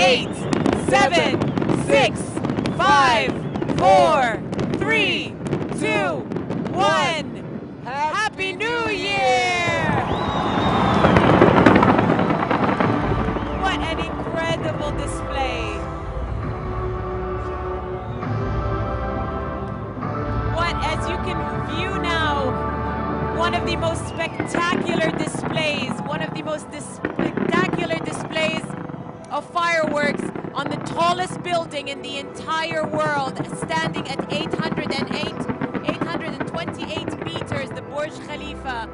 8, 7, 6, 5, 4, 3, 2, 1. Happy New Year! What an incredible display. What, as you can view now, one of the most spectacular displays, one of the most spectacular displays of fireworks on the tallest building in the entire world, standing at 828 meters. The Burj Khalifa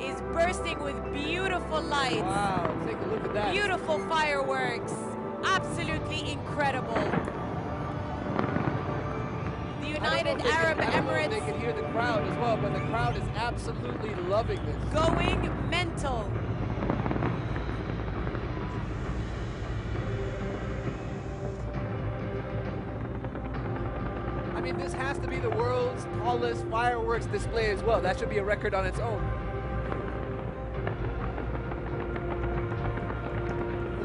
is bursting with beautiful lights. Wow, take a look at that. Beautiful fireworks. Absolutely incredible. The United Arab Emirates. They can hear the crowd as well, but the crowd is absolutely loving this. Going mental. I mean, this has to be the world's tallest fireworks display as well. That should be a record on its own.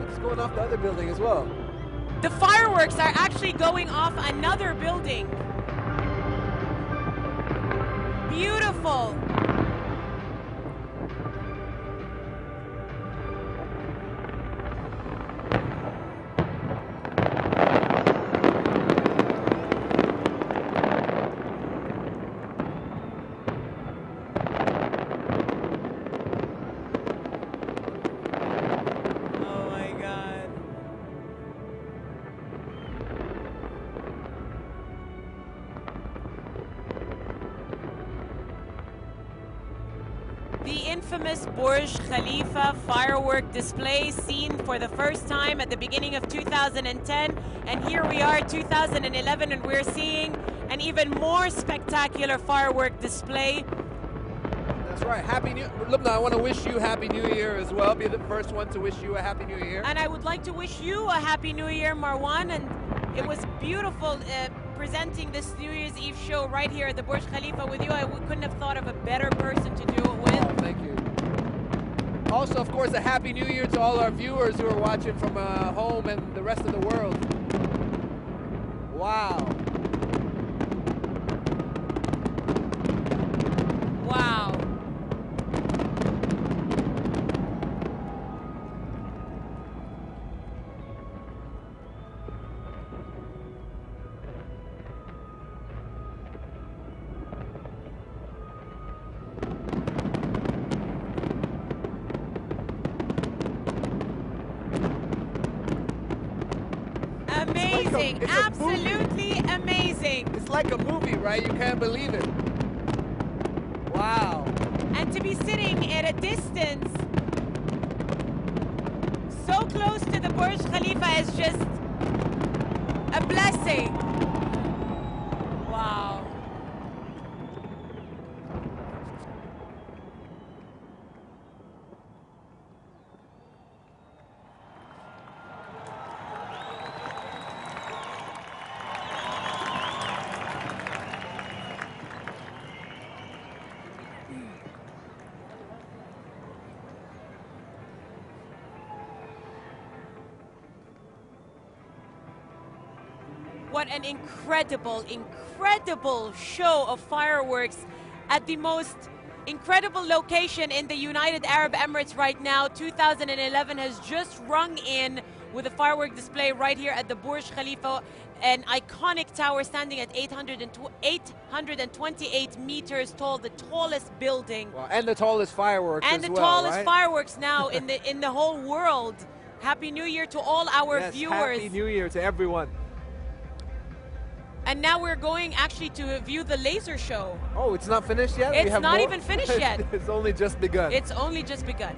It's going off the other building as well. The fireworks are actually going off another building. Beautiful. Oh my God. The infamous Burj Khalifa firework display seen for the first time at the beginning of 2010, and here we are 2011, and we're seeing an even more spectacular firework display. That's right. Happy New Year. Lubna, I want to wish you Happy New Year as well. Be the first one to wish you a Happy New Year. And I would like to wish you a Happy New Year, Marwan, and it was beautiful presenting this New Year's Eve show right here at the Burj Khalifa with you. We couldn't have thought of a better person to do it with. Oh, thank you. Also, of course, a Happy New Year to all our viewers who are watching from home and the rest of the world. Wow. Wow. Amazing, it's a absolutely amazing. It's like a movie, right? You can't believe it. Wow. And to be sitting at a distance so close to the Burj Khalifa is just a blessing. Wow. What an incredible, incredible show of fireworks at the most incredible location in the United Arab Emirates right now. 2011 has just rung in with a firework display right here at the Burj Khalifa, an iconic tower standing at 828 meters tall, the tallest building. Wow. And the tallest fireworks and as the well, tallest right? fireworks now in the whole world. Happy New Year to all our Yes, viewers. Happy New Year to everyone. And now we're going actually to view the laser show. Oh, it's not finished yet? It's We have not more? even finished yet. It's only just begun. It's only just begun.